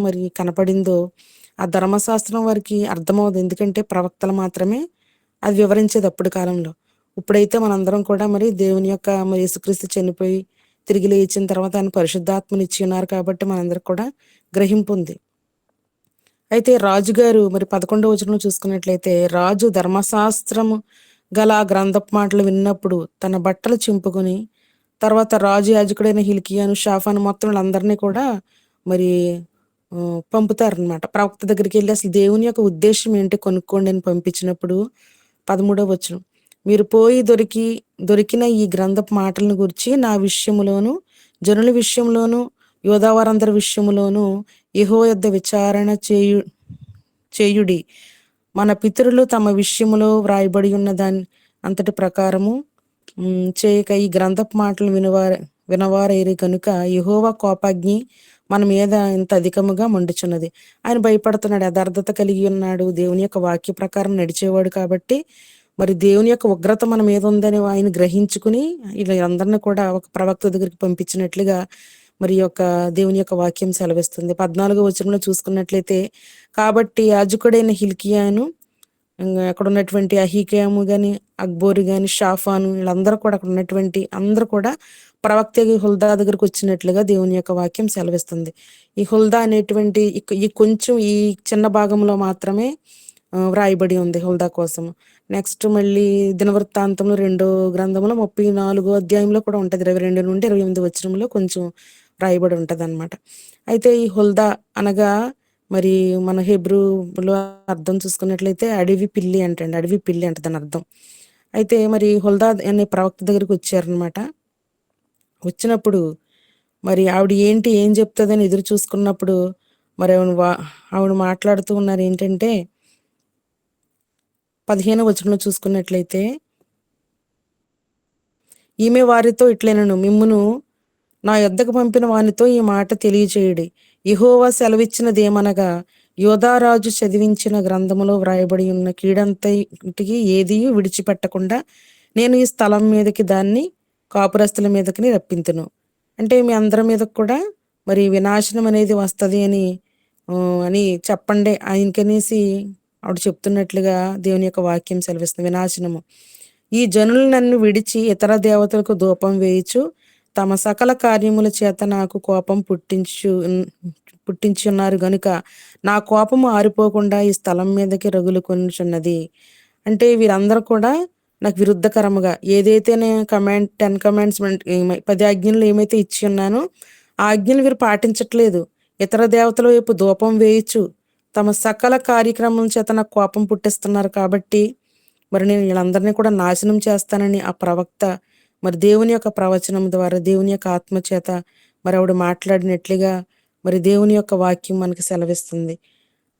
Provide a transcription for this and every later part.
మరి కనపడిందో ఆ ధర్మశాస్త్రం వారికి అర్థమవుతుంది. ఎందుకంటే ప్రవక్తలు మాత్రమే అది వివరించేది అప్పుడు కాలంలో. ఇప్పుడైతే మనందరం కూడా మరి దేవుని యొక్క మరి యేసుక్రీస్తు చనిపోయి తిరిగి లేచిన తర్వాత ఆయన పరిశుద్ధాత్మని ఇచ్చి ఉన్నారు కాబట్టి మనందరికి కూడా గ్రహింపు ఉంది. అయితే రాజుగారు మరి 11వ వచనంలో చూసుకున్నట్లయితే, రాజు ధర్మశాస్త్రము గల ఆ గ్రంథపు మాటలు విన్నప్పుడు తన బట్టలు చింపుకొని, తర్వాత రాజు యాజకుడైన హిల్కీయాను, షాఫాను మొత్తం వీళ్ళందరినీ కూడా మరి పంపుతారనమాట. ప్రవక్త దగ్గరికి వెళ్ళి అసలు దేవుని యొక్క ఉద్దేశం ఏంటి కొనుక్కోండి అని పంపించినప్పుడు 13వ వచనం, మీరు పోయి దొరికిన ఈ గ్రంథపు మాటలను గురించి నా విషయములోను, జనుల విషయంలోను, యోధావారందరి విషయములోను యెహోవా యొద్ద విచారణ చేయుడి. మన పితరులు తమ విషయములో వ్రాయబడి ఉన్న దాని అంతటి ప్రకారము చేయక ఈ గ్రంథపు మాటలు వినవారైరి కనుక యెహోవా కోపాగ్ని మన మీద ఇంత అధికముగా మండుచున్నది. ఆయన భయపడుతున్నాడు, యథార్థత కలిగి ఉన్నాడు, దేవుని యొక్క వాక్య ప్రకారం నడిచేవాడు కాబట్టి మరి దేవుని యొక్క ఉగ్రత మన మీద ఉందని ఆయన గ్రహించుకుని వీళ్ళందరినీ కూడా ఒక ప్రవక్త దగ్గరికి పంపించినట్లుగా మరి యొక్క దేవుని యొక్క వాక్యం సెలవిస్తుంది. 14వ వచనంలో చూసుకున్నట్లయితే, కాబట్టి యాజకుడైన హిల్కీయాను, అక్కడ ఉన్నటువంటి అహీకాము గాని, అక్బోరు గాని, షాఫాను వీళ్ళందరూ కూడా అక్కడ ఉన్నటువంటి అందరూ కూడా ప్రవక్త హుల్దా దగ్గరకు వచ్చినట్లుగా దేవుని యొక్క వాక్యం సెలవిస్తుంది. ఈ హుల్దా అనేటువంటి ఈ కొంచెం ఈ చిన్న భాగంలో మాత్రమే వ్రాయబడి ఉంది హుల్దా కోసం. నెక్స్ట్ మళ్ళీ దినవృత్తాంతంలో 2వ గ్రంథంలో 34వ అధ్యాయంలో కూడా ఉంటుంది. 22 నుండి 28 వచనంలో కొంచెం రాయబడి ఉంటది అనమాట. అయితే ఈ హుల్దా అనగా మరి మన హెబ్రూలో అర్థం చూసుకున్నట్లయితే అడవి పిల్లి అంటండి, అడవి పిల్లి అంటే దాని అర్థం. అయితే మరి హుల్దా అనే ప్రవక్త దగ్గరికి వచ్చారనమాట. వచ్చినప్పుడు మరి ఆవిడ ఏం చెప్తుందని ఎదురు చూసుకున్నప్పుడు మరి ఆవిడ మాట్లాడుతూ ఉన్నారు ఏంటంటే 15వ వచనంలో చూసుకున్నట్లయితే, ఈమె వారితో ఇట్లనెను, మిమ్మును నా యొద్దకు పంపిన వానితో ఈ మాట తెలియచేయుడి. యెహోవా సెలవిచ్చినదేమనగా, యోధారాజు చదివించిన గ్రంథములో వ్రాయబడి ఉన్న కీడంతటికి ఏదియూ విడిచిపెట్టకుండా నేను ఈ స్థలం మీదకి దాన్ని కాపురస్తుల మీదకి రప్పింతును. అంటే మీ అందరి మీద కూడా మరి వినాశనం అనేది వస్తుంది అని చెప్పండి ఆయనకనేసి ఆవిడ చెప్తున్నట్లుగా దేవుని యొక్క వాక్యం సెలవిస్తుంది. వినాశనము, ఈ జనులు నన్ను విడిచి ఇతర దేవతలకు ధూపం వేయుచు తమ సకల కార్యముల చేత నాకు కోపం పుట్టించున్నారు గనుక నా కోపము ఆరిపోకుండా ఈ స్థలం మీదకి రగులుకొనుచున్నది. అంటే వీరందరూ కూడా నాకు విరుద్ధకరముగా ఏదైతే నేను 10 కమాండ్స్మెంట్ 10 ఆజ్ఞలు ఏమైతే ఇచ్చి ఉన్నానో ఆ ఆజ్ఞలు వీరు పాటించట్లేదు. ఇతర దేవతల వైపు ధూపం వేయచ్చు, తమ సకల కార్యక్రమం చేత నాకు కోపం పుట్టిస్తున్నారు కాబట్టి మరి నేను వీళ్ళందరినీ కూడా నాశనం చేస్తానని ఆ ప్రవక్త మరి దేవుని యొక్క ప్రవచనం ద్వారా దేవుని యొక్క ఆత్మ చేత మరి ఆవిడ మాట్లాడినట్లుగా మరి దేవుని యొక్క వాక్యం మనకు సెలవిస్తుంది.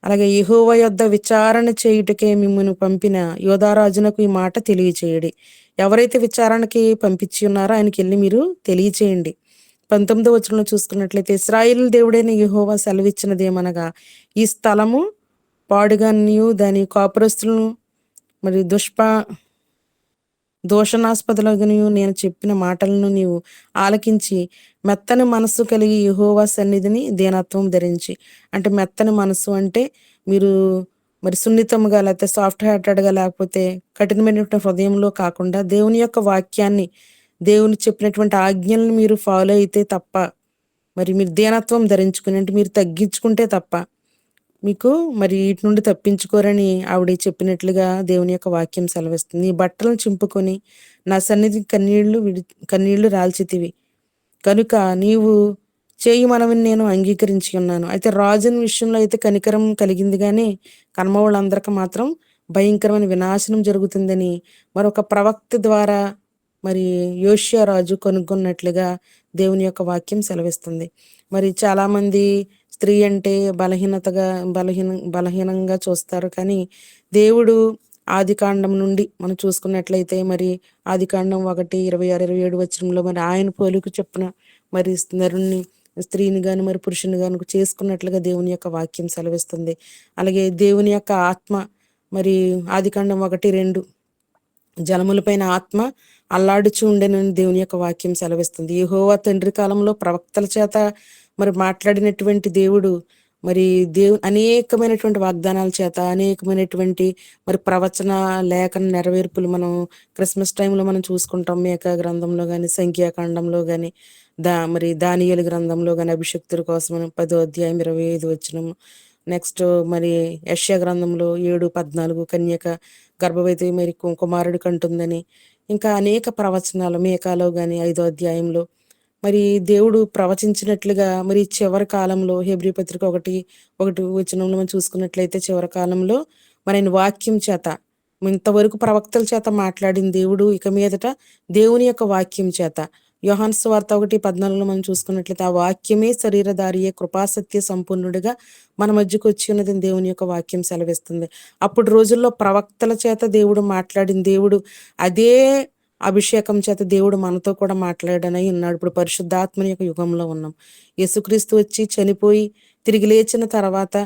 అలాగే యెహోవా యొద్ద విచారణ చేయుటకే మిమ్మల్ని పంపిన యోధారాజునకు ఈ మాట తెలియచేయడి. ఎవరైతే విచారణకి పంపించి ఉన్నారో ఆయనకి వెళ్ళి మీరు తెలియచేయండి. 19వ వచనంలో చూసుకున్నట్లయితే, ఇశ్రాయేలు దేవుడైన యెహోవా సెలవిచ్చినదేమనగా, ఈ స్థలము పాడుగానియు దాని కాపురస్తులను మరి దోషణాస్పదలుగానియు నేను చెప్పిన మాటలను నీవు ఆలకించి మెత్తని మనస్సు కలిగి యెహోవా సన్నిధిని దీనత్వం ధరించి. అంటే మెత్తని మనస్సు అంటే మీరు మరి సున్నితంగా లేకపోతే సాఫ్ట్ హార్టెడ్గా లేకపోతే కఠినమైనటువంటి హృదయంలో కాకుండా దేవుని యొక్క వాక్యాన్ని దేవుని చెప్పినటువంటి ఆజ్ఞలను మీరు ఫాలో అయితే తప్ప, మరి మీరు దీనత్వం ధరించుకుని అంటే మీరు తగ్గించుకుంటే తప్ప మీకు మరి వీటి నుండి తప్పించుకోరని ఆవిడ చెప్పినట్లుగా దేవుని యొక్క వాక్యం సెలవిస్తుంది. ఈ బట్టలను చింపుకొని నా సన్నిధి కన్నీళ్లు రాల్చితివి కనుక నీవు చేయి మనవిని నేను అంగీకరించి ఉన్నాను. అయితే రాజుని విషయంలో అయితే కనికరం కలిగింది, కానీ కర్మ వాళ్ళందరికీ మాత్రం భయంకరమైన వినాశనం జరుగుతుందని మరొక ప్రవక్త ద్వారా మరి యోషియా రాజు కనుగొన్నట్లుగా దేవుని యొక్క వాక్యం సెలవిస్తుంది. మరి చాలామంది స్త్రీ అంటే బలహీనంగా చూస్తారు, కానీ దేవుడు ఆదికాండం నుండి మనం చూసుకున్నట్లయితే మరి ఆదికాండం 1:26-27 వచనంలో మరి ఆయన పోలిక చొప్పున మరి స్త్రీని గాని మరి పురుషుని గాని చేసుకున్నట్లుగా దేవుని యొక్క వాక్యం సెలవిస్తుంది. అలాగే దేవుని యొక్క ఆత్మ మరి ఆదికాండం 1:2 జలములపైన ఆత్మ అల్లాడుచు ఉండేనని దేవుని యొక్క వాక్యం సెలవిస్తుంది. యెహోవా తండ్రి కాలంలో ప్రవక్తల చేత మరి మాట్లాడినటువంటి దేవుడు మరి అనేకమైనటువంటి వాగ్దానాల చేత, అనేకమైనటువంటి మరి ప్రవచన లేఖన నెరవేర్పులు మనం క్రిస్మస్ టైంలో మనం చూసుకుంటాం. మేకా గ్రంథంలో గాని, సంఖ్యాకాండంలో గాని, మరి దానియేలు గ్రంథంలో గాని అభిషిక్తుల కోసం 10వ అధ్యాయం 25 వచనం. నెక్స్ట్ మరి యెషయా గ్రంథంలో 7:14 కన్యక గర్భవతి మరి కుమారుడు కంటుందని, ఇంకా అనేక ప్రవచనాలు మేకాలో గాని 5వ అధ్యాయంలో మరి దేవుడు ప్రవచించినట్లుగా మరి చివరి కాలంలో హెబ్రీ పత్రిక 1:1 వచనంలో మనం చూసుకున్నట్లయితే చివరి కాలంలో మరి ఆయన వాక్యం చేత, ఇంతవరకు ప్రవక్తల చేత మాట్లాడిన దేవుడు ఇక మీదట దేవుని యొక్క వాక్యం చేత, యోహాను సువార్త 1:14 మనం చూసుకున్నట్లయితే ఆ వాక్యమే శరీరధారియే కృపాసత్య సంపూర్ణుడిగా మన మధ్యకు వచ్చి ఉన్నదని దేవుని యొక్క వాక్యం సెలవిస్తుంది. అప్పుడు రోజుల్లో ప్రవక్తల చేత దేవుడు మాట్లాడిన దేవుడు అదే అభిషేకం చేత దేవుడు మనతో కూడా మాట్లాడనై ఉన్నాడు. ఇప్పుడు పరిశుద్ధాత్మని యొక్క యుగంలో ఉన్నాం. యేసుక్రీస్తు వచ్చి చనిపోయి తిరిగి లేచిన తర్వాత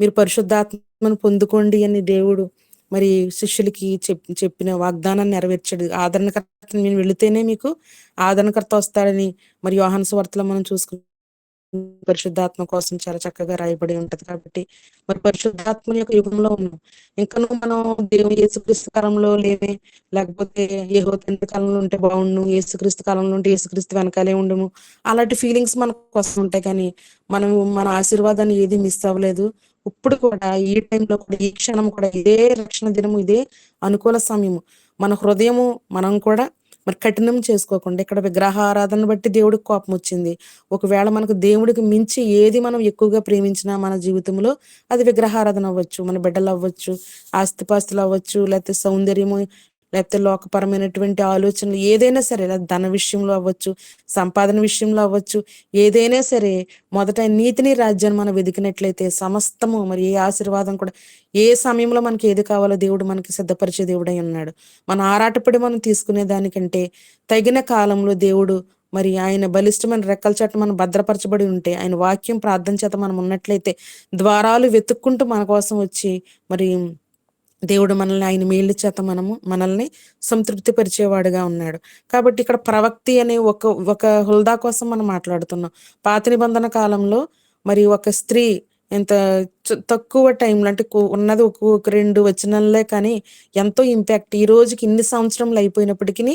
మీరు పరిశుద్ధాత్మను పొందుకోండి అని దేవుడు మరి శిష్యులకి చెప్పిన వాగ్దానాన్ని నెరవేర్చాడు. ఆదరణకర్త నేను వెళితేనే మీకు ఆదరణకర్త వస్తాడని మరి యోహాను సువార్తలో మనం చూసుకున్నాం. పరిశుద్ధాత్మ కోసం చాలా చక్కగా రాయబడి ఉంటది. కాబట్టి మరి పరిశుద్ధాత్మ యొక్క యుగంలో ఉన్నాం. ఇంకనూ మనం దేవుని యేసుక్రీస్తు కాలంలో లేవే, లేకపోతే ఏహో తండ్రి కాలంలో ఉంటే బాగుండు, యేసుక్రీస్తు కాలంలో ఉంటే యేసుక్రీస్తు వెనకాలే ఉండము, అలాంటి ఫీలింగ్స్ మనకు వస్తూ ఉంటాయి. కానీ మనం మన ఆశీర్వాదాన్ని ఏది మిస్ అవ్వలేదు. ఇప్పుడు కూడా ఈ టైంలో కూడా ఈ క్షణం కూడా ఇదే రక్షణ దినము, ఇదే అనుకూల సమయము. మన హృదయము మనం కూడా మరి కఠినం చేసుకోకుండా, ఇక్కడ విగ్రహారాధన బట్టి దేవుడికి కోపం వచ్చింది. ఒకవేళ మనకు దేవుడికి మించి ఏది మనం ఎక్కువగా ప్రేమించినా మన జీవితంలో అది విగ్రహారాధన అవ్వచ్చు, మన బిడ్డలు అవ్వచ్చు, ఆస్తిపాస్తులు అవ్వచ్చు, లేకపోతే సౌందర్యము, లేకపోతే లోకపరమైనటువంటి ఆలోచనలు ఏదైనా సరే, లేదా ధన విషయంలో అవ్వచ్చు, సంపాదన విషయంలో అవ్వచ్చు, ఏదైనా సరే మొదట నీతిని రాజ్యాన్ని మనం వెతికినట్లయితే సమస్తము మరి ఏ ఆశీర్వాదం కూడా ఏ సమయంలో మనకి ఏది కావాలో దేవుడు మనకి సిద్ధపరిచే దేవుడై ఉన్నాడు. మన ఆరాటపడి మనం తీసుకునే దానికంటే తగిన కాలంలో దేవుడు మరి ఆయన బలిష్టమైన రెక్కల చాటు మనం భద్రపరచబడి ఉంటే, ఆయన వాక్యం ప్రార్థన చేత మనం ఉన్నట్లయితే ద్వారాలు వెతుక్కుంటూ మన కోసం వచ్చి మరి దేవుడు మనల్ని ఆయన మేలు చేత మనల్ని సంతృప్తి పరిచేవాడుగా ఉన్నాడు. కాబట్టి ఇక్కడ ప్రవక్తి అనే ఒక ఒక హుల్దా కోసం మనం మాట్లాడుతున్నాం. పాత నిబంధన కాలంలో మరి ఒక స్త్రీ ఎంత తక్కువ టైంలో అంటే ఉన్నది ఒక 2 వచనాలే, కానీ ఎంతో ఇంపాక్ట్ ఈ రోజుకి ఇన్ని సంవత్సరంలో అయిపోయినప్పటికీ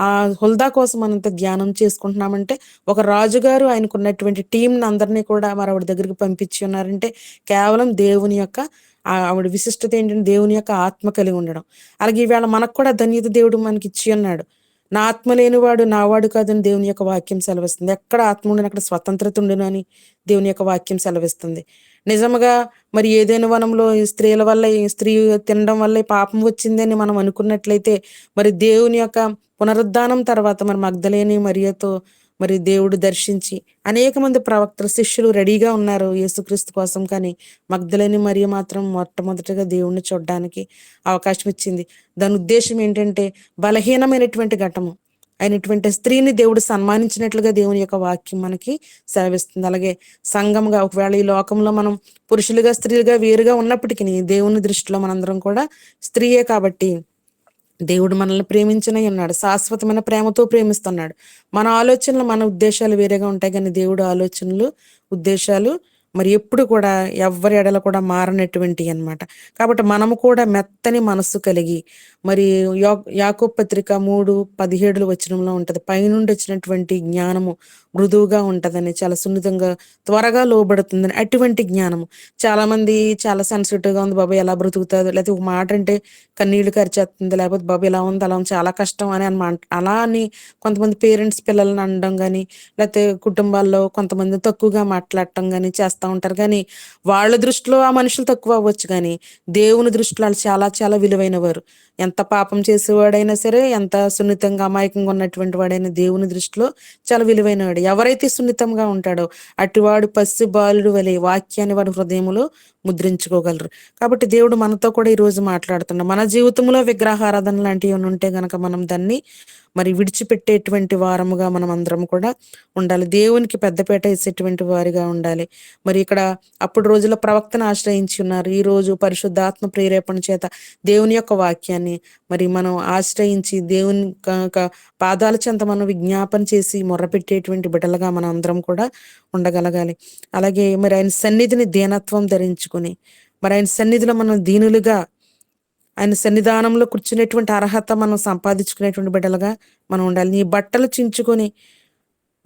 ఆ హుల్దా కోసం మనంత ధ్యానం చేసుకుంటున్నామంటే, ఒక రాజుగారు ఆయనకున్నటువంటి టీంని అందరినీ కూడా మరి ఆవిడ దగ్గరికి పంపించి ఉన్నారంటే కేవలం దేవుని యొక్క ఆవిడ విశిష్టత ఏంటంటే దేవుని యొక్క ఆత్మ కలిగి ఉండడం. అలాగే ఈవేళ మనకు కూడా ధన్యత దేవుడు మనకి ఇచ్చి ఉన్నాడు. నా ఆత్మ లేనివాడు నావాడు కాదని దేవుని యొక్క వాక్యం సెలవిస్తుంది. ఎక్కడ ఆత్మ ఉండిన అక్కడ స్వతంత్రత ఉండును అని దేవుని యొక్క వాక్యం సెలవిస్తుంది. నిజముగా మరి ఏదైనా వనంలో ఈ స్త్రీల వల్ల, ఈ స్త్రీ తినడం వల్ల పాపం వచ్చిందని మనం అనుకున్నట్లయితే, మరి దేవుని యొక్క పునరుద్ధానం తర్వాత మరి మగ్దలేని మరియతో మరి దేవుడు దర్శించి అనేక మంది ప్రవక్తల శిష్యులు రెడీగా ఉన్నారు యేసుక్రీస్తు కోసం. కానీ మగ్దలేని మరియ మాత్రం మొట్టమొదటిగా దేవుణ్ణి చూడడానికి అవకాశం ఇచ్చింది. దాని ఉద్దేశం ఏంటంటే బలహీనమైనటువంటి ఘటము అయినటువంటి స్త్రీని దేవుడు సన్మానించినట్లుగా దేవుని యొక్క వాక్యం మనకి సెలవిస్తుంది. అలాగే సంఘంగా ఒకవేళ ఈ లోకంలో మనం పురుషులుగా స్త్రీలుగా వేరుగా ఉన్నప్పటికీ దేవుని దృష్టిలో మనందరం కూడా స్త్రీయే. కాబట్టి దేవుడు మనల్ని ప్రేమించనే ఉన్నాడు, శాశ్వతమైన ప్రేమతో ప్రేమిస్తున్నాడు. మన ఆలోచనలు మన ఉద్దేశాలు వేరేగా ఉంటాయి, కానీ దేవుడు ఆలోచనలు ఉద్దేశాలు మరి ఎప్పుడు కూడా ఎవ్వరి ఎడల కూడా మారనటువంటి అన్నమాట. కాబట్టి మనము కూడా మెత్తని మనస్సు కలిగి మరి యాకోబు పత్రిక 3:17 వచనంలో ఉంటది, పైనుండి వచ్చినటువంటి జ్ఞానము మృదువుగా ఉంటదని, చాలా సున్నితంగా త్వరగా లోబడుతుందని. అటువంటి జ్ఞానము చాలా మంది చాలా సెన్సిటివ్ గా ఉంది, బాబా ఎలా బ్రతుకుతుంది, లేకపోతే ఒక మాట అంటే కన్నీళ్లు కరిచేస్తుంది, లేకపోతే బాబు ఎలా ఉంది అలా ఉంది చాలా కష్టం అని అలా అని కొంతమంది పేరెంట్స్ పిల్లల్ని అనడం కానీ, లేకపోతే కుటుంబాల్లో కొంతమంది తక్కువగా మాట్లాడటం కానీ చేస్తూ ఉంటారు. కానీ వాళ్ళ దృష్టిలో ఆ మనుషులు తక్కువ అవ్వచ్చు, కానీ దేవుని దృష్టిలో వాళ్ళు చాలా చాలా విలువైన వారు. ఎంత పాపం చేసేవాడైనా సరే, ఎంత సున్నితంగా అమాయకంగా ఉన్నటువంటి వాడైనా దేవుని దృష్టిలో చాలా విలువైన వాడు. ఎవరైతే సున్నితంగా ఉంటాడో అటువాడు పసి బాలుడు వలె వాక్యాన్ని వాడి హృదయంలో ముద్రించుకోగలరు. కాబట్టి దేవుడు మనతో కూడా ఈ రోజు మాట్లాడుతున్నాడు. మన జీవితంలో విగ్రహారాధన లాంటివి ఉంటే గనక మనం దాన్ని మరి విడిచిపెట్టేటువంటి వారముగా మనం అందరం కూడా ఉండాలి. దేవునికి పెద్దపీట వేసేటువంటి వారిగా ఉండాలి. మరి ఇక్కడ అప్పుడు రోజుల్లో ప్రవక్తను ఆశ్రయించి ఉన్నారు. ఈ రోజు పరిశుద్ధాత్మ ప్రేరేపణ చేత దేవుని యొక్క వాక్యాన్ని మరి మనం ఆశ్రయించి దేవుని పాదాల చెంత మనం విజ్ఞాపన చేసి మొర్రపెట్టేటువంటి బిడ్డలుగా మనం అందరం కూడా ఉండగలగాలి. అలాగే మరి ఆయన సన్నిధిని దీనత్వం ధరించుకుని మరి ఆయన సన్నిధిలో మనం దీనులుగా ఆయన సన్నిధానంలో కూర్చునేటువంటి అర్హత మనం సంపాదించుకునేటువంటి బిడ్డలుగా మనం ఉండాలి. నీ బట్టలు చించుకొని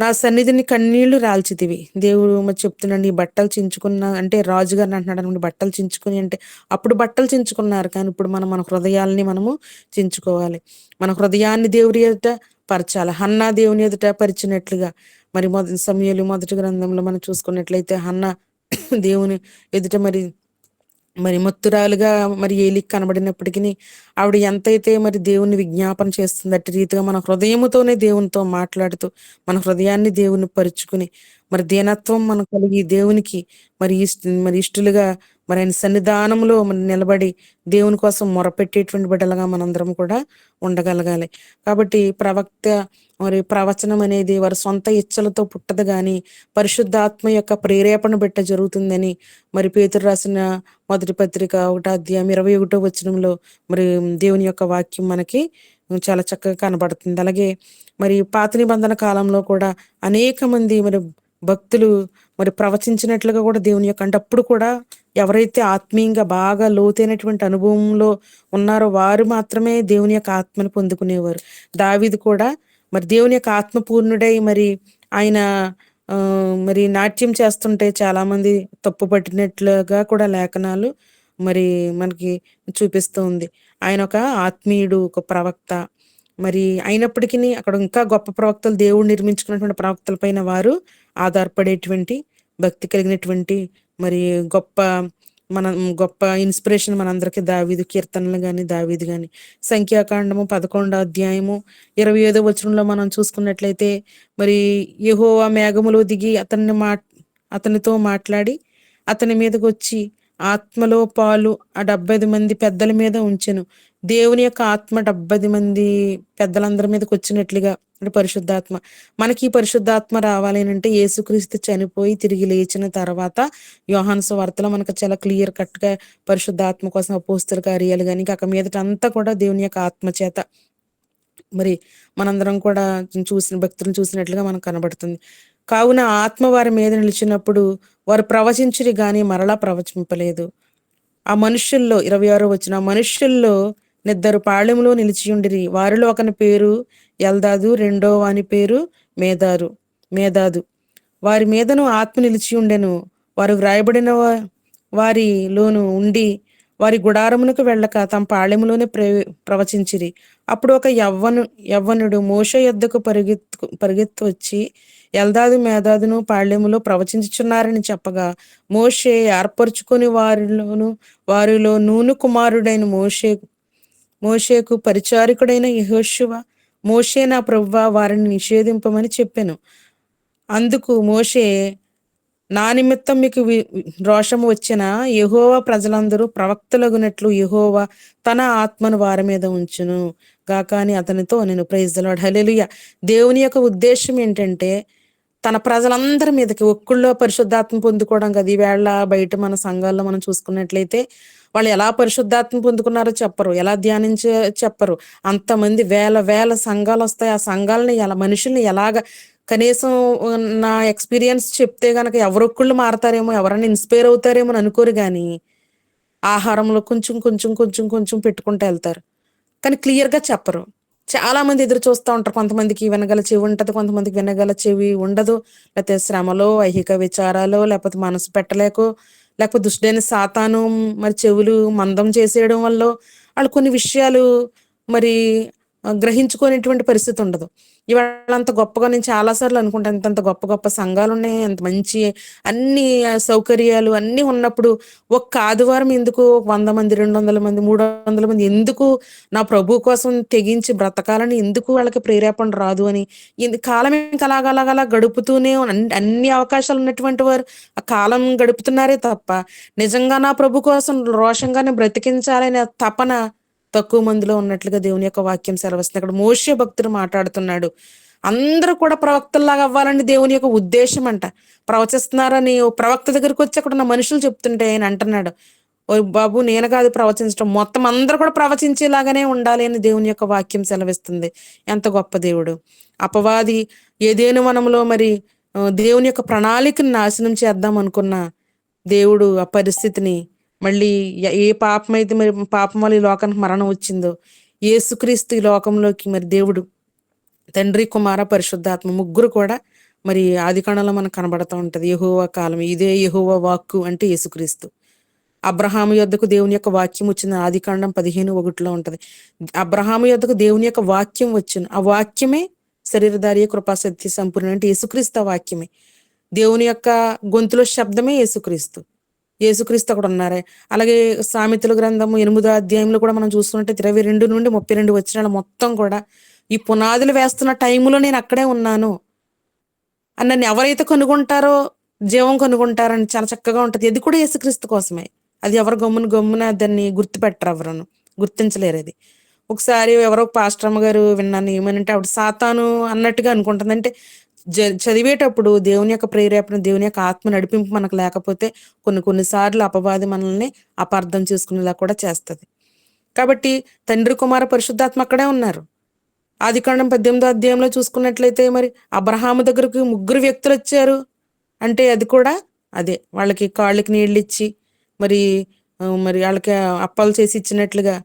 నా సన్నిధిని కన్నీళ్లు రాల్చితివి. దేవుడు మరి చెప్తున్నాడు, నీ బట్టలు చించుకున్న అంటే రాజుగారిని అంటున్నాడు అనమాట. బట్టలు చించుకుని అంటే అప్పుడు బట్టలు చించుకున్నారు, కానీ ఇప్పుడు మనం మన హృదయాల్ని మనము చించుకోవాలి. మన హృదయాన్ని దేవుని ఎదుట పరచాలి. హన్నా దేవుని ఎదుట పరిచినట్లుగా మరి సమూయేలు మొదటి గ్రంథంలో మనం చూసుకున్నట్లయితే హన్నా దేవుని ఎదుట మరి మొత్తురాలుగా మరి ఏలికి కనబడినప్పటికీ ఆవిడ ఎంతైతే మరి దేవుని విజ్ఞాపన చేస్తుంది, అట్టి రీతిగా మన హృదయముతోనే దేవునితో మాట్లాడుతూ మన హృదయాన్ని దేవుని పరుచుకుని మరి దీనత్వం మనం కలిగి దేవునికి మరి ఇష్టలుగా మరి ఆయన సన్నిధానంలో మరి నిలబడి దేవుని కోసం మొరపెట్టేటువంటి బిడ్డలుగా మనందరం కూడా ఉండగలగాలి. కాబట్టి మరి ప్రవచనం అనేది వారి సొంత ఇచ్చలతో పుట్టదు, కానీ పరిశుద్ధాత్మ యొక్క ప్రేరేపణ బిట్ట జరుగుతుందని మరి పేతురు రాసిన మొదటి పత్రిక 1వ అధ్యాయం 21వ వచనంలో మరి దేవుని యొక్క వాక్యం మనకి చాలా చక్కగా కనబడుతుంది. అలాగే మరి పాత నిబంధన కాలంలో కూడా అనేక మంది మరి భక్తులు మరి ప్రవచించినట్లుగా కూడా దేవుని యొక్క అంటే అప్పుడు కూడా ఎవరైతే ఆత్మీయంగా బాగా లోతైనటువంటి అనుభవంలో ఉన్నారో వారు మాత్రమే దేవుని యొక్క ఆత్మను పొందుకునేవారు. దావీదు కూడా మరి దేవుని యొక్క ఆత్మపూర్ణుడై మరి ఆయన మరి నాట్యం చేస్తుంటే చాలా మంది తప్పు పట్టినట్లుగా కూడా లేఖనాలు మరి మనకి చూపిస్తూ ఉంది. ఆయన ఒక ఆత్మీయుడు, ఒక ప్రవక్త. మరి అయినప్పటికీ అక్కడ ఇంకా గొప్ప ప్రవక్తలు, దేవుడు నిర్మించుకున్నటువంటి ప్రవక్తల పైన వారు ఆధారపడేటువంటి భక్తి కలిగినటువంటి మరి గొప్ప ఇన్స్పిరేషన్ మనందరికీ దావీదు కీర్తనలు కానీ దావీదు కానీ. సంఖ్యాకాండము 11వ అధ్యాయము 25వ వచనంలో మనం చూసుకున్నట్లయితే మరి యెహోవా మేఘములో దిగి అతనితో మాట్లాడి అతని మీదకి వచ్చి ఆత్మలో పాలు ఆ 70 మంది పెద్దల మీద ఉంచెను. దేవుని యొక్క ఆత్మ 70 మంది పెద్దలందరి మీదకి వచ్చినట్లుగా అంటే పరిశుద్ధాత్మ. మనకి ఈ పరిశుద్ధాత్మ రావాలి అంటే యేసుక్రీస్తు చనిపోయి తిరిగి లేచిన తర్వాత యోహాను సువార్తలో మనకు చాలా క్లియర్ కట్ గా పరిశుద్ధాత్మ కోసం అపోస్తల కార్యాలు కానీ కాక మీదట అంతా కూడా దేవుని యొక్క ఆత్మ చేత మరి మనందరం కూడా భక్తులను చూసినట్లుగా మనకు కనబడుతుంది. కావున ఆత్మ వారి మీద నిలిచినప్పుడు వారు ప్రవచించిరి గాని మరలా ప్రవచింపలేదు. ఆ మనుష్యుల్లో 26వ వచనం, మనుష్యుల్లో నిద్దరు పాళెములో నిలిచియుండిరి. వారిలో ఒకని పేరు ఎల్దాదు, రెండో వాని పేరు మేదాదు. వారి మీదను ఆత్మ నిలిచి ఉండెను. వారు వ్రాయబడిన వారిలోను ఉండి వారి గుడారమునకు వెళ్ళక తమ పాళెములోనే ప్రవచించిరి. అప్పుడు ఒక యవ్వనుడు మోషే యొద్దకు పరిగెత్తు వచ్చి ఎల్దాదు మేదాదును పాళెములో ప్రవచించుచున్నారని చెప్పగా మోషే ఏర్పరచుకొని వారిలో నూను కుమారుడైన మోషేకు పరిచారికుడైన యెహోషువ, మోషే నా ప్రభువా, వారిని నిషేధింపమని చెప్పెను. అందుకు మోషే, నా నిమిత్తం మీకు రోషము వచ్చిన యెహోవా ప్రజలందరూ ప్రవక్తలగునట్లు యెహోవా తన ఆత్మను వారి మీద ఉంచును గాక అని అతనితో నేను. ప్రైజ్ ది లార్డ్, హల్లెలూయా. దేవుని యొక్క ఉద్దేశం ఏంటంటే తన ప్రజలందరి మీదకి ఒక్కళ్ళో పరిశుద్ధాత్మ పొందుకోవడం కదా. ఈవేళ బయట మన సంఘాల్లో మనం చూసుకున్నట్లయితే వాళ్ళు ఎలా పరిశుద్ధాత్మ పొందుకున్నారో చెప్పరు, ఎలా చెప్పరు. అంతమంది వేల సంఘాలు వస్తాయి. ఆ సంఘాలని మనుషుల్ని ఎలాగ కనీసం నా ఎక్స్పీరియన్స్ చెప్తే గనక ఎవరొక్కళ్ళు మారతారేమో, ఎవరైనా ఇన్స్పైర్ అవుతారేమో అని అనుకోరు, కానీ ఆహారంలో కొంచెం పెట్టుకుంటూ వెళ్తారు, కానీ క్లియర్ గా చెప్పరు. చాలా మంది ఎదురు చూస్తూ ఉంటారు. కొంతమందికి వినగల చెవి ఉంటది, కొంతమందికి వినగల చెవి ఉండదు. లేకపోతే శ్రమలో, ఐహిక విచారాలు, లేకపోతే మనసు పెట్టలేకో, లేకపోతే దుష్టుడైన సాతాను మరి చెవులు మందం చేసేయడం వల్ల వాళ్ళు కొన్ని విషయాలు మరి గ్రహించుకునేటువంటి పరిస్థితి ఉండదు. ఇవాళ అంత గొప్పగా నేను చాలాసార్లు అనుకుంటాను, ఇంత గొప్ప సంఘాలు ఉన్నాయి, అంత మంచి అన్ని సౌకర్యాలు అన్ని ఉన్నప్పుడు ఒక్క ఆదివారం ఎందుకు 100 మంది, 200 మంది, 300 మంది ఎందుకు నా ప్రభు కోసం తెగించి బ్రతకాలని ఎందుకు వాళ్ళకి ప్రేరేపణ రాదు అని కాలం ఇంకా అలాగలా గడుపుతూనే అన్ని అవకాశాలు ఉన్నటువంటి వారు ఆ కాలం గడుపుతున్నారే తప్ప నిజంగా నా ప్రభు కోసం రోషంగానే బ్రతికించాలనే తపన తక్కువ మందిలో ఉన్నట్లుగా దేవుని యొక్క వాక్యం సెలవిస్తుంది. అక్కడ మోషే భక్తుడు మాట్లాడుతున్నాడు. అందరూ కూడా ప్రవక్తల్లాగా అవ్వాలని దేవుని యొక్క ఉద్దేశం అంట. ప్రవచిస్తున్నారని ఓ ప్రవక్త దగ్గరికి వచ్చి అక్కడ ఉన్న మనుషులు చెప్తుంటే ఆయన అంటున్నాడు, ఓ బాబు నేను కాదు ప్రవచించడం, మొత్తం అందరూ కూడా ప్రవచించేలాగానే ఉండాలి అని దేవుని యొక్క వాక్యం సెలవిస్తుంది. ఎంత గొప్ప దేవుడు! అపవాది ఏదేను వనంలో మరి దేవుని యొక్క ప్రణాళికను నాశనం చేద్దాం అనుకున్న దేవుడు ఆ పరిస్థితిని మళ్ళీ ఏ పాపమైతే మరి పాపం వల్ల ఈ లోకానికి మరణం వచ్చిందో, యేసుక్రీస్తు ఈ లోకంలోకి మరి దేవుడు తండ్రి, కుమార, పరిశుద్ధాత్మ ముగ్గురు కూడా మరి ఆదికాండంలో మనకు కనబడతా ఉంటది. యెహోవా కాలం, ఇదే యెహోవా వాక్కు అంటే యేసుక్రీస్తు. అబ్రహాము యొద్దకు దేవుని యొక్క వాక్యం వచ్చింది. ఆదికాండం 15:1 ఉంటది. అబ్రహాము యొద్దకు దేవుని యొక్క వాక్యం వచ్చింది. ఆ వాక్యమే శరీరధారి, కృపా సత్య సంపూర్ణ అంటే యేసుక్రీస్తు ఆ వాక్యమే. దేవుని యొక్క గొంతులో శబ్దమే యేసుక్రీస్తు. యేసుక్రీస్తు అక్కడ ఉన్నారే. అలాగే సామెతల గ్రంథము 8వ అధ్యాయంలో కూడా మనం చూసుకుంటే 22 నుండి 32 వచనాలు మొత్తం కూడా ఈ పునాదులు వేస్తున్న టైంలో నేను అక్కడే ఉన్నాను అని నన్ను ఎవరైతే కనుగొంటారో జీవం కనుగొంటారని చాలా చక్కగా ఉంటది. అది కూడా యేసుక్రీస్తు కోసమే. అది ఎవరు గమ్మున దాన్ని గుర్తుపెట్టరు, ఎవరును గుర్తించలేరు. అది ఒకసారి ఎవరో పాస్టరమ్మ గారు విన్నాను, ఏమనంటే ఆవిడ సాతాను అన్నట్టుగా అనుకుంటుంది. అంటే చదివేటప్పుడు దేవుని యొక్క ప్రేరేపణ, దేవుని యొక్క ఆత్మ నడిపింపు మనకు లేకపోతే కొన్నిసార్లు అపవాది మనల్ని అపార్థం చేసుకునేలా కూడా చేస్తుంది. కాబట్టి తండ్రి, కుమార, పరిశుద్ధాత్మ అక్కడే ఉన్నారు. ఆదికాండం 18వ అధ్యాయంలో చూసుకున్నట్లయితే మరి అబ్రహాము దగ్గరకు ముగ్గురు వ్యక్తులు వచ్చారు అంటే అది కూడా అదే. వాళ్ళకి కాళ్ళకి నీళ్ళు ఇచ్చి మరి మరి వాళ్ళకి అప్పాలు చేసి ఇచ్చినట్లుగా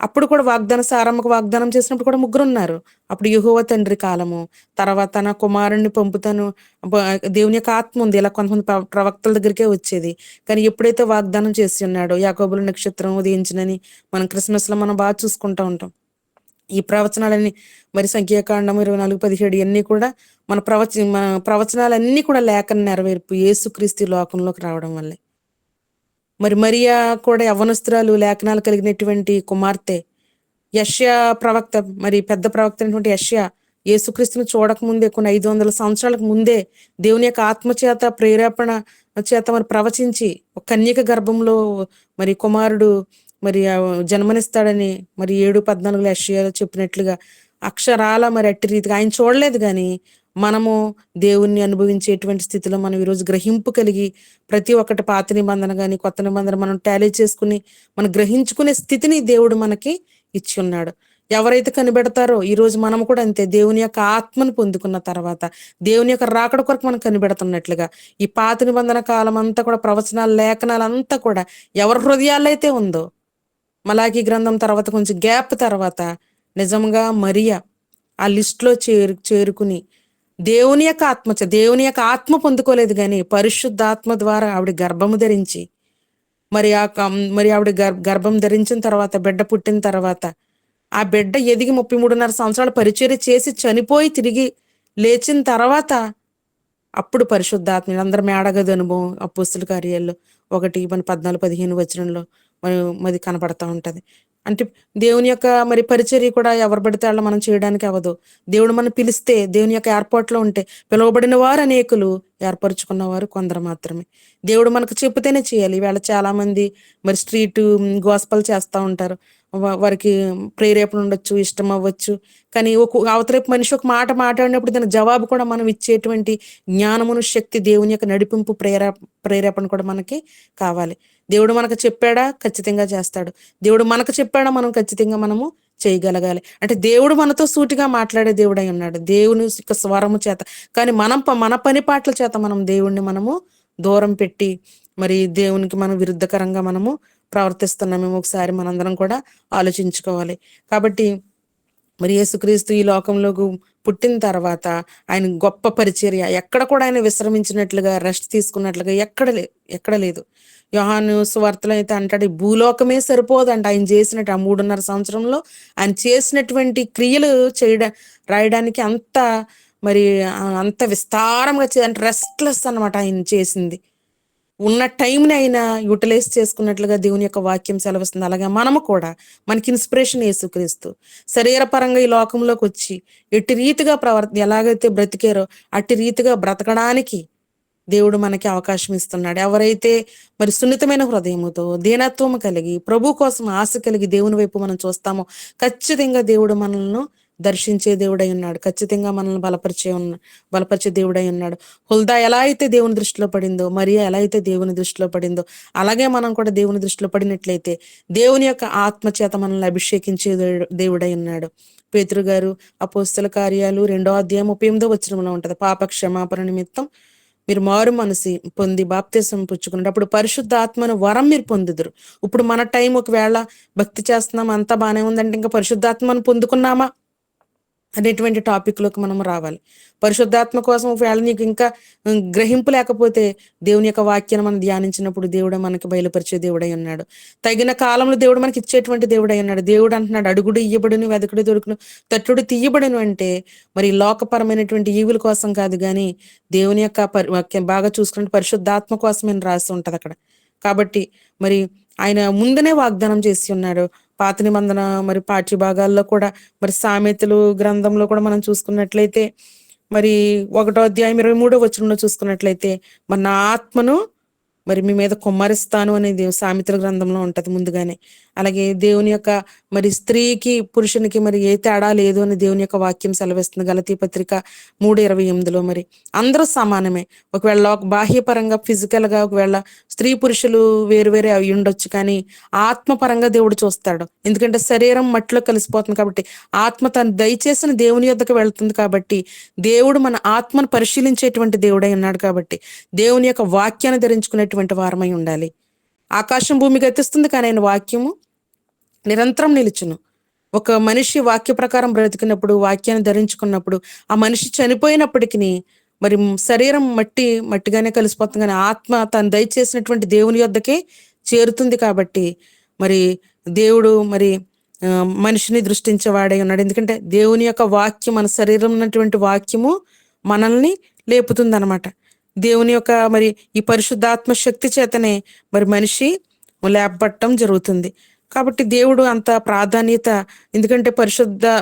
అప్పుడు కూడా సారమ్మకు వాగ్దానం చేసినప్పుడు కూడా ముగ్గురు ఉన్నారు. అప్పుడు యెహోవా తండ్రి కాలము, తర్వాత నా కుమారుణ్ణి పంపుతాను, దేవుని యొక్క ఆత్మ ఉంది. ఇలా కొంతమంది ప్రవక్తల దగ్గరికే వచ్చేది. కానీ ఎప్పుడైతే వాగ్దానం చేసి ఉన్నాడో, యాకోబుల నక్షత్రం ఉదయించినని మనం క్రిస్మస్ లో మనం బాగా చూసుకుంటూ ఉంటాం. ఈ ప్రవచనాలన్నీ మరి సంఖ్యాకాండం 24:17 ఇవన్నీ కూడా మన ప్రవచనాలన్నీ కూడా లేఖన నెరవేర్పు యేసుక్రీస్తు లోకంలోకి రావడం వల్లే. మరి మరియా కూడా యవ్వనస్తురాలు, లేఖనాలు కలిగినటువంటి కుమార్తె. యెషయా ప్రవక్త, మరి పెద్ద ప్రవక్త అయినటువంటి యెషయా యేసుక్రీస్తుని చూడకముందే కొన్ని 500 సంవత్సరాలకు ముందే దేవుని యొక్క ఆత్మచేత ప్రేరేపణ చేత మరి ప్రవచించి ఒక కన్యక గర్భంలో మరి కుమారుడు మరి జన్మనిస్తాడని మరి 7:14 యెషయాలో చెప్పినట్లుగా అక్షరాల మరి అట్టి రీతిగా ఆయన చూడలేదు. కానీ మనము దేవుణ్ణి అనుభవించేటువంటి స్థితిలో మనం ఈరోజు గ్రహింపు కలిగి ప్రతి ఒక్కటి పాత నిబంధన కానీ కొత్త నిబంధన మనం టాలీ చేసుకుని మనం గ్రహించుకునే స్థితిని దేవుడు మనకి ఇచ్చి ఉన్నాడు. ఎవరైతే కనిపెడతారో ఈరోజు మనం కూడా అంతే. దేవుని యొక్క ఆత్మను పొందుకున్న తర్వాత దేవుని యొక్క రాకడ కొరకు మనం కనిపెడుతున్నట్లుగా ఈ పాత నిబంధన కాలం అంతా కూడా ప్రవచనాలు, లేఖనాలు అంతా కూడా ఎవరి హృదయాల్లో అయితే ఉందో, మలాకీ గ్రంథం తర్వాత కొంచెం గ్యాప్ తర్వాత నిజంగా మరియా ఆ లిస్ట్లో చేరుకుని దేవుని యొక్క ఆత్మ పొందుకోలేదు, కానీ పరిశుద్ధాత్మ ద్వారా ఆవిడ గర్భము ధరించి మరి ఆవిడ గర్భం ధరించిన తర్వాత బిడ్డ పుట్టిన తర్వాత ఆ బిడ్డ ఎదిగి 33.5 సంవత్సరాలు పరిచర్య చేసి చనిపోయి తిరిగి లేచిన తర్వాత అప్పుడు పరిశుద్ధాత్మ అందరి మేడగది అనుభవం అపోస్తుల కార్యాల్లో 1:14-15 వచనంలో మరి కనపడతా ఉంటది. అంటే దేవుని యొక్క మరి పరిచర్య కూడా ఎవరు పడితే వాళ్ళు మనం చేయడానికి అవ్వదు. దేవుడు మనం పిలిస్తే, దేవుని యొక్క ఏర్పాట్లో ఉంటే పిలువబడిన వారు అనేకులు, ఏర్పరచుకున్నవారు కొందరు మాత్రమే. దేవుడు మనకు చెబితేనే చేయాలి. ఈవేళ చాలా మంది మరి స్ట్రీట్ గోస్పల్ చేస్తూ ఉంటారు. వారికి ప్రేరేపణ ఉండొచ్చు, ఇష్టం అవ్వచ్చు. కానీ అవతలపు మనిషి ఒక మాట మాట్లాడినప్పుడు దానికి జవాబు కూడా మనం ఇచ్చేటువంటి జ్ఞానమును, శక్తి, దేవుని యొక్క నడిపింపు, ప్రేరేపణ కూడా మనకి కావాలి. దేవుడు మనకు చెప్పాడా ఖచ్చితంగా చేస్తాడు. దేవుడు మనకు చెప్పాడా మనం ఖచ్చితంగా మనము చేయగలగాలి. అంటే దేవుడు మనతో సూటిగా మాట్లాడే దేవుడై ఉన్నాడు, దేవుని యొక్క స్వరము చేత. కానీ మన పని పాటల చేత మనం దేవుణ్ణి మనము దూరం పెట్టి మరి దేవునికి మనం విరుద్ధకరంగా మనము ప్రవర్తిస్తున్నామేమో ఒకసారి మనందరం కూడా ఆలోచించుకోవాలి. కాబట్టి మరి యేసుక్రీస్తు ఈ లోకంలోకి పుట్టిన తర్వాత ఆయన గొప్ప పరిచర్య ఎక్కడ కూడా ఆయన విశ్రమించినట్లుగా, రెస్ట్ తీసుకున్నట్లుగా ఎక్కడ లేదు. యోహాను సువార్తలో అయితే అంటాడు, భూలోకమే సరిపోదంట ఆయన చేసినట్టు. ఆ 3.5 సంవత్సరంలో ఆయన చేసినటువంటి క్రియలు రాయడానికి అంత విస్తారంగా అంటే రెస్ట్లెస్ అనమాట ఆయన చేసింది. ఉన్న టైంని అయినా యూటిలైజ్ చేసుకున్నట్లుగా దేవుని యొక్క వాక్యం సెలవిస్తుంది. అలాగే మనము కూడా మనకి ఇన్స్పిరేషన్ యేసుక్రీస్తు శరీరపరంగా ఈ లోకంలోకి వచ్చి ఎట్టి రీతిగా ఎలాగైతే బ్రతికారో అట్టి రీతిగా బ్రతకడానికి దేవుడు మనకి అవకాశం ఇస్తున్నాడు. ఎవరైతే మరి సున్నితమైన హృదయముతో దీనత్వము కలిగి ప్రభు కోసం ఆశ కలిగి దేవుని వైపు మనం చూస్తామో ఖచ్చితంగా దేవుడు మనల్ని దర్శించే దేవుడై ఉన్నాడు. ఖచ్చితంగా మనల్ని బలపరిచే దేవుడై ఉన్నాడు. హుల్దా ఎలా అయితే దేవుని దృష్టిలో పడిందో, మరియా ఎలా అయితే దేవుని దృష్టిలో పడిందో, అలాగే మనం కూడా దేవుని దృష్టిలో పడినట్లయితే దేవుని యొక్క ఆత్మ చేత మనల్ని అభిషేకించే దేవుడై ఉన్నాడు. పేతురు గారు అపోస్తల కార్యాలు 2వ అధ్యాయం 38వ వచనంలో ఉంటది, పాప క్షమాపణ నిమిత్తం మీరు మారు మనసు పొంది బాప్తిసం పుచ్చుకున్నప్పుడు అప్పుడు పరిశుద్ధ ఆత్మను వరం మీరు పొందుదురు. ఇప్పుడు మన టైం ఒకవేళ భక్తి చేస్తున్నాం అంతా బాగానే ఉందంటే ఇంకా పరిశుద్ధాత్మను పొందుకున్నామా అనేటువంటి టాపిక్ లోకి మనం రావాలి. పరిశుద్ధాత్మ కోసం ఒకవేళ నీకు ఇంకా గ్రహింపు లేకపోతే దేవుని యొక్క వాక్యాన్ని మనం ధ్యానించినప్పుడు దేవుడు మనకి బయలుపరిచే దేవుడై ఉన్నాడు. తగిన కాలంలో దేవుడు మనకి ఇచ్చేటువంటి దేవుడై ఉన్నాడు. దేవుడు అంటున్నాడు, అడుగుడు ఇయ్యబడును, వెదకుడు దొరుకును, తట్టుడు తీయబడును. అంటే మరి లోకపరమైనటువంటి ఈవుల కోసం కాదు, కానీ దేవుని యొక్క వాక్యం బాగా చూసుకుంటే పరిశుద్ధాత్మ కోసం రాసి ఉంటది అక్కడ. కాబట్టి మరి ఆయన ముందునే వాగ్దానం చేసి ఉన్నాడు. పాత నిబంధన మరి పాఠ్య భాగాల్లో కూడా మరి సామెతలు గ్రంథంలో కూడా మనం చూసుకున్నట్లయితే మరి 1వ అధ్యాయం 23వ వచనంలో చూసుకున్నట్లయితే మరి నా ఆత్మను మరి మీ మీద కుమ్మరిస్తాను అనేది సామెతల గ్రంథంలో ఉంటది ముందుగానే. అలాగే దేవుని యొక్క మరి స్త్రీకి పురుషునికి మరి ఏ తేడా లేదు అని దేవుని యొక్క వాక్యం సెలవిస్తుంది. గలతీ పత్రిక 3:28లో మరి అందరూ సమానమే. ఒకవేళ బాహ్యపరంగా ఫిజికల్ గా ఒకవేళ స్త్రీ పురుషులు వేరు వేరే అయి ఉండొచ్చు, కానీ ఆత్మపరంగా దేవుడు చూస్తాడు. ఎందుకంటే శరీరం మట్టిలో కలిసిపోతుంది కాబట్టి ఆత్మ తను దయచేసిన దేవుని యొద్దకు వెళ్తుంది. కాబట్టి దేవుడు మన ఆత్మను పరిశీలించేటువంటి దేవుడై ఉన్నాడు. కాబట్టి దేవుని యొక్క వాక్యాన్ని ధరించుకునేటువంటి వారమై ఉండాలి. ఆకాశం భూమి గతిస్తుంది, కానీ ఆయన వాక్యము నిరంతరం నిలుచును. ఒక మనిషి వాక్య ప్రకారం బ్రతికినప్పుడు, వాక్యాన్ని ధరించుకున్నప్పుడు, ఆ మనిషి చనిపోయినప్పటికీ మరి శరీరం మట్టిగానే కలిసిపోతుంది, కానీ ఆత్మ తను దయచేసినటువంటి దేవుని యొద్దకే చేరుతుంది. కాబట్టి మరి దేవుడు మరి మనిషిని దృష్టించేవాడై ఉన్నాడు. ఎందుకంటే దేవుని యొక్క వాక్యం, మన శరీరం ఉన్నటువంటి వాక్యము మనల్ని లేపుతుంది అనమాట. దేవుని యొక్క మరి ఈ పరిశుద్ధాత్మ శక్తి చేతనే మరి మనిషి లేపబట్టడం జరుగుతుంది. కాబట్టి దేవుడు అంత ప్రాధాన్యత, ఎందుకంటే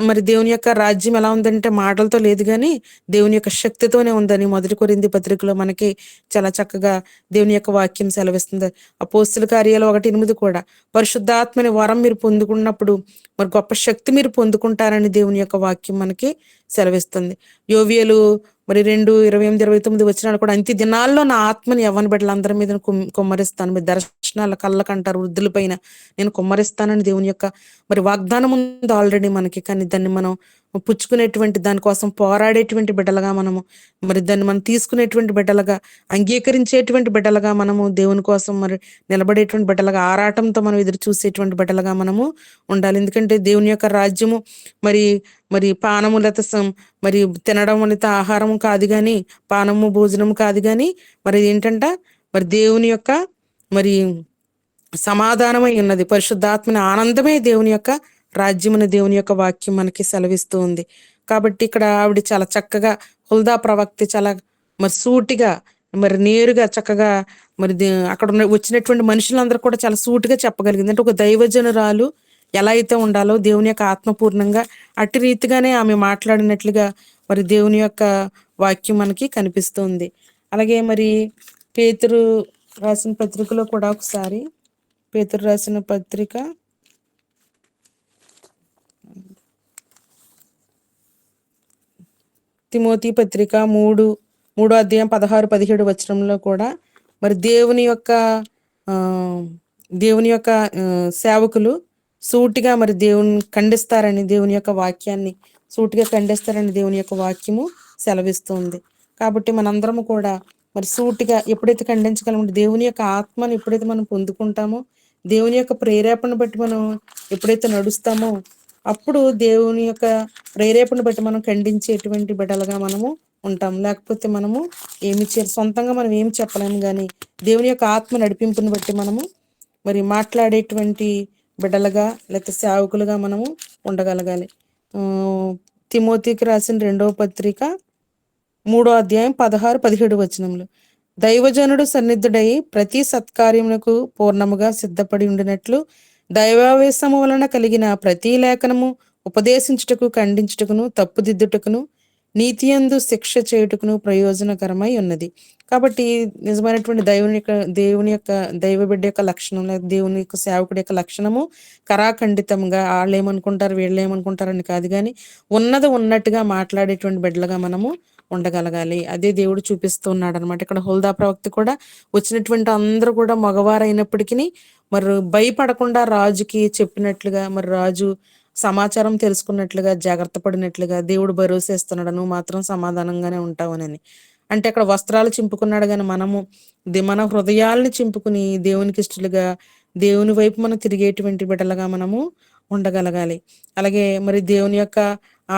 మరి దేవుని యొక్క రాజ్యం ఎలా ఉందంటే మాటలతో లేదు, కానీ దేవుని యొక్క శక్తితోనే ఉందని 1 కొరింథీ పత్రికలో మనకి చాలా చక్కగా దేవుని యొక్క వాక్యం సెలవిస్తుంది. అపోస్తల కార్యాలు 1:8 కూడా పరిశుద్ధాత్మని వరం మీరు పొందుకున్నప్పుడు మరి గొప్ప శక్తి మీరు పొందుకుంటారని దేవుని యొక్క వాక్యం మనకి సెలవిస్తుంది. యోవేలు మరి 2:28-29 వచనాలు కూడా, అంత్య దినాల్లో నా ఆత్మని యవ్వన బిడ్డలందరి మీద కుమ్మరిస్తాను, మీ దర్శనాల కళ్ళకంటారు వృద్ధుల పైన నేను కుమ్మరిస్తానని దేవుని యొక్క మరి వాగ్దానం ఉంది ఆల్రెడీ మనకి. కానీ దాన్ని మనం పుచ్చుకునేటువంటి, దానికోసం పోరాడేటువంటి బిడ్డలుగా మనము, మరి దాన్ని మనం తీసుకునేటువంటి బిడ్డలుగా, అంగీకరించేటువంటి బిడ్డలుగా మనము, దేవుని కోసం మరి నిలబడేటువంటి బిడ్డలుగా, ఆరాటంతో మనం ఎదురు చూసేటువంటి బిడ్డలుగా మనము ఉండాలి. ఎందుకంటే దేవుని యొక్క రాజ్యము మరి పానము లేత మరి తినడం లేత ఆహారము కాదు, కానీ పానము భోజనము కాదు, కానీ మరి ఏంటంట మరి దేవుని యొక్క మరి సమాధానమై ఉన్నది. పరిశుద్ధాత్మని ఆనందమే దేవుని యొక్క రాజ్యముని దేవుని యొక్క వాక్యం మనకి సెలవిస్తూ ఉంది. కాబట్టి ఇక్కడ ఆవిడ చాలా చక్కగా, హుల్దా ప్రవక్త చాలా మరి సూటిగా మరి నేరుగా చక్కగా మరి అక్కడ వచ్చినటువంటి మనుషులందరూ కూడా చాలా సూటిగా చెప్పగలిగింది. అంటే ఒక దైవజనురాలు ఎలా అయితే ఉండాలో దేవుని యొక్క ఆత్మపూర్ణంగా అట్టి రీతిగానే ఆమె మాట్లాడినట్లుగా మరి దేవుని యొక్క వాక్యం మనకి కనిపిస్తుంది. అలాగే మరి పేతురు రాసిన పత్రికలో కూడా ఒకసారి, పేతురు రాసిన పత్రిక తిమోతి పత్రిక 3వ అధ్యాయం 16-17 వచనంలో కూడా మరి దేవుని యొక్క సేవకులు సూటిగా మరి దేవుని ఖండిస్తారని, దేవుని యొక్క వాక్యాన్ని సూటిగా ఖండిస్తారని దేవుని యొక్క వాక్యము సెలవిస్తుంది. కాబట్టి మనందరము కూడా మరి సూటిగా ఎప్పుడైతే ఖండించగలమో, దేవుని యొక్క ఆత్మను ఎప్పుడైతే మనం పొందుకుంటామో, దేవుని యొక్క ప్రేరేపణ బట్టి మనం ఎప్పుడైతే నడుస్తామో, అప్పుడు దేవుని యొక్క ప్రేరేపణ బట్టి మనం ఖండించేటువంటి బిడ్డలుగా మనము ఉంటాం. లేకపోతే మనము సొంతంగా మనం ఏమి చెప్పలేము, కానీ దేవుని యొక్క ఆత్మ నడిపింపుని బట్టి మనము మరి మాట్లాడేటువంటి బిడ్డలుగా లేకపోతే సేవకులుగా మనము ఉండగలగాలి. తిమోతికి రాసిన 2వ పత్రిక 3వ అధ్యాయం 16-17 వచనములు, దైవజనుడు సన్నిధుడై ప్రతి సత్కార్యమునకు పూర్ణముగా సిద్ధపడి ఉండినట్లు దైవావేశము వలన కలిగిన ప్రతి లేఖనము ఉపదేశించుటకు, ఖండించుటకును, తప్పుదిద్దుటకును, నీతియందు శిక్ష చేయుటకును ప్రయోజనకరమై ఉన్నది. కాబట్టి నిజమైనటువంటి దేవుని యొక్క దైవ బిడ్డ యొక్క లక్షణం, లేదా దేవుని యొక్క సేవకుడి యొక్క లక్షణము కరాఖండితంగా వాళ్ళేమనుకుంటారు, వీళ్ళేమనుకుంటారని కాదు గాని, ఉన్నది ఉన్నట్టుగా మాట్లాడేటువంటి బిడ్డలుగా మనము ఉండగలగాలి. అదే దేవుడు చూపిస్తున్నాడనమాట. ఇక్కడ హుల్దా ప్రవక్త కూడా వచ్చినటువంటి అందరూ కూడా మగవారైనప్పటికిని మరి భయపడకుండా రాజుకి చెప్పినట్లుగా, మరి రాజు సమాచారం తెలుసుకున్నట్లుగా, జాగ్రత్త పడినట్లుగా దేవుడు భరోసా ఇస్తున్నాడు. నువ్వు మాత్రం సమాధానంగానే ఉంటావనని. అంటే అక్కడ వస్త్రాలు చింపుకున్నాడు గాని మనము మన హృదయాల్ని చింపుకుని దేవునికి ఇష్టలుగా, దేవుని వైపు మనం తిరిగేటువంటి బిడ్డలుగా మనము ఉండగలగాలి. అలాగే మరి దేవుని యొక్క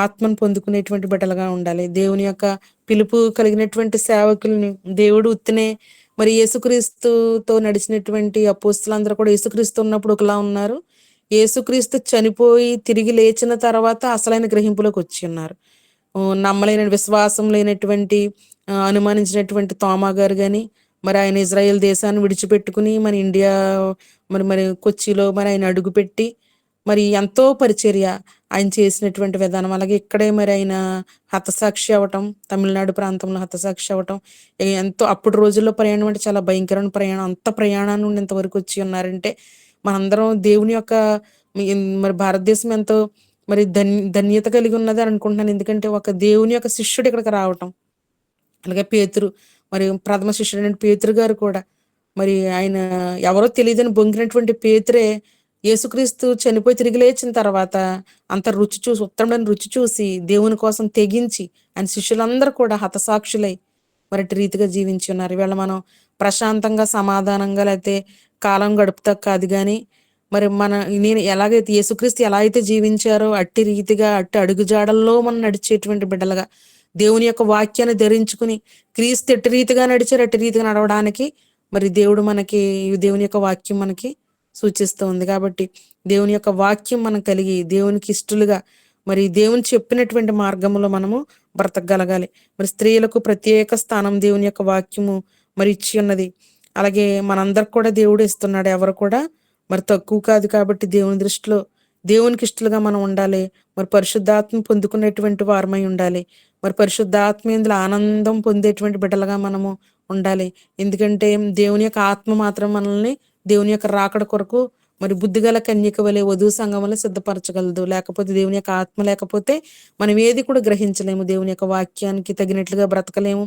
ఆత్మను పొందుకునేటువంటి బిడ్డలుగా ఉండాలి. దేవుని యొక్క పిలుపు కలిగినటువంటి సేవకుల్ని దేవుడు ఉత్తినే మరి యేసుక్రీస్తుతో నడిచినటువంటి అపోస్తులందరూ కూడా యేసుక్రీస్తు ఉన్నప్పుడు ఒకలా ఉన్నారు. యేసుక్రీస్తు చనిపోయి తిరిగి లేచిన తర్వాత అసలైన గ్రహింపులోకి వచ్చి ఉన్నారు. నమ్మలేని, విశ్వాసం లేనటువంటి, అనుమానించినటువంటి తోమా గారు కానీ, మరి ఆయన ఇజ్రాయెల్ దేశాన్ని విడిచిపెట్టుకుని మన ఇండియా మరి మరి కొచ్చిలో మరి ఆయన అడుగుపెట్టి మరి ఎంతో పరిచర్య ఆయన చేసినటువంటి విధానం. అలాగే ఇక్కడే మరి ఆయన హతసాక్షి అవ్వటం, తమిళనాడు ప్రాంతంలో హతసాక్షి అవ్వటం, ఎంతో అప్పుడు రోజుల్లో ప్రయాణం అంటే చాలా భయంకరమైన ప్రయాణం. అంత ప్రయాణాన్ని నుండి ఇంతవరకు వచ్చి ఉన్నారంటే మనందరం దేవుని యొక్క మరి భారతదేశం ఎంతో మరి ధన్యత కలిగి ఉన్నది అని అనుకుంటున్నాను. ఎందుకంటే ఒక దేవుని యొక్క శిష్యుడు ఇక్కడికి రావటం. అలాగే పేతురు, మరి ప్రథమ శిష్యుడు పేతురు గారు కూడా మరి ఆయన ఎవరో తెలియదని బొంగినటువంటి పేతురే యేసుక్రీస్తు చనిపోయి తిరిగి లేచిన తర్వాత అంత రుచి చూసి, ఉత్తమమైన రుచి చూసి దేవుని కోసం తెగించి ఆయన శిష్యులందరూ కూడా హతసాక్షులై మరి రీతిగా జీవించి ఉన్నారు. ఇవాళ మనం ప్రశాంతంగా, సమాధానంగా లేకపోతే కాలం గడుపుతా కాదు కానీ మరి నేను ఎలాగైతే యేసుక్రీస్తు ఎలా అయితే జీవించారో అట్టి రీతిగా, అట్టి అడుగుజాడల్లో మనం నడిచేటువంటి బిడ్డలుగా, దేవుని యొక్క వాక్యాన్ని ధరించుకుని క్రీస్తు ఎట్టి రీతిగా నడిచారు అట్టి రీతిగా నడవడానికి మరి దేవుడు మనకి, దేవుని యొక్క వాక్యం మనకి సూచిస్తూ ఉంది. కాబట్టి దేవుని యొక్క వాక్యం మనం కలిగి దేవునికి ఇష్టలుగా మరి దేవుని చెప్పినటువంటి మార్గంలో మనము బ్రతకగలగాలి. మరి స్త్రీలకు ప్రత్యేక స్థానం దేవుని యొక్క వాక్యము మరి ఇచ్చి ఉన్నది. అలాగే మనందరికి కూడా దేవుడు ఇస్తున్నాడు. ఎవరు కూడా మరి తక్కువ కాదు. కాబట్టి దేవుని దృష్టిలో దేవునికి ఇష్టలుగా మనం ఉండాలి. మరి పరిశుద్ధాత్మ పొందుకునేటువంటి వారమై ఉండాలి. మరి పరిశుద్ధాత్మ ఇందులో ఆనందం పొందేటువంటి బిడ్డలుగా మనము ఉండాలి. ఎందుకంటే దేవుని యొక్క ఆత్మ మాత్రం మనల్ని దేవుని యొక్క రాకడ కొరకు మరి బుద్ధిగల కన్యక వలె వధువు సంఘం వల్ల సిద్ధపరచగలదు. లేకపోతే దేవుని యొక్క ఆత్మ లేకపోతే మనం ఏది కూడా గ్రహించలేము. దేవుని యొక్క వాక్యానికి తగినట్లుగా బ్రతకలేము.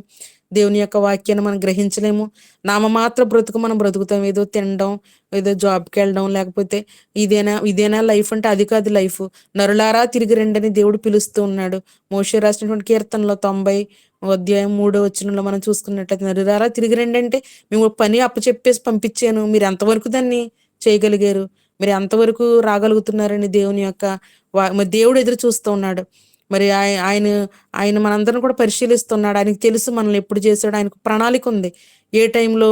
దేవుని యొక్క వాక్యాన్ని మనం గ్రహించలేము. నామమాత్ర బ్రతుకు మనం బ్రతుకుతాం. ఏదో తినడం, ఏదో జాబ్కి వెళ్ళడం, లేకపోతే ఇదేనా లైఫ్ అంటే అది కాదు లైఫ్. నరులారా తిరిగి రండని దేవుడు పిలుస్తూ ఉన్నాడు. మోషే రాసినటువంటి కీర్తనలో 90 అధ్యాయం 3 మనం చూసుకున్నట్లయితే, నరులారా తిరిగి రండి అంటే మేము పని అప్పచెప్పేసి పంపించాను, మీరు ఎంతవరకు దాన్ని చేయగలిగారు, మీరు ఎంతవరకు రాగలుగుతున్నారని దేవుని యొక్క మరి దేవుడు ఎదురు చూస్తూ ఉన్నాడు. మరి ఆయన ఆయన మనందరం కూడా పరిశీలిస్తున్నాడు. ఆయనకు తెలుసు మనల్ని ఎప్పుడు చేశాడు. ఆయనకు ప్రణాళిక ఉంది. ఏ టైంలో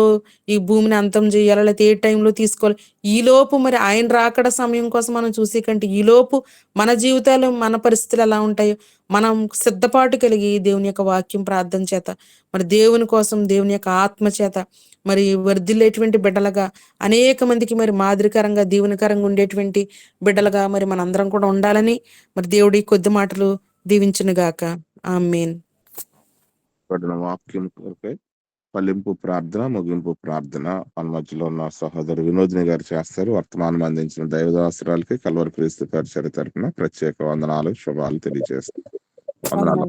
ఈ భూమిని అంతం చేయాలి, లేకపోతే ఏ టైంలో తీసుకోవాలి. ఈలోపు మరి ఆయన రాకడ సమయం కోసం మనం చూసే కంటే ఈలోపు మన జీవితాలు, మన పరిస్థితులు ఎలా ఉంటాయో మనం సిద్ధపాటు కలిగి దేవుని యొక్క వాక్యం, ప్రార్థన చేత మరి దేవుని కోసం, దేవుని యొక్క ఆత్మ చేత మరి వర్ధిల్లేటువంటి బిడ్డలుగా, అనేక మందికి మరి మాదిరికరంగా, దీవెనకరంగా ఉండేటువంటి బిడ్డలుగా మరి మనందరం కూడా ఉండాలని మరి దేవుడి కొద్ది మాటలు దీవించును గాక. ఆమేన్. వాక్యం ఫలింపు ప్రార్థన, ముగింపు ప్రార్థన మన మధ్యలో ఉన్న సహోదరు వినోదిని గారు చేస్తారు. వర్తమానం అందించిన దైవదాసురాలకి కల్వరి క్రీస్తు పరిచర్య తరపున ప్రత్యేక వందనాలు, శుభాలు తెలియజేస్తారు. వందనాలు.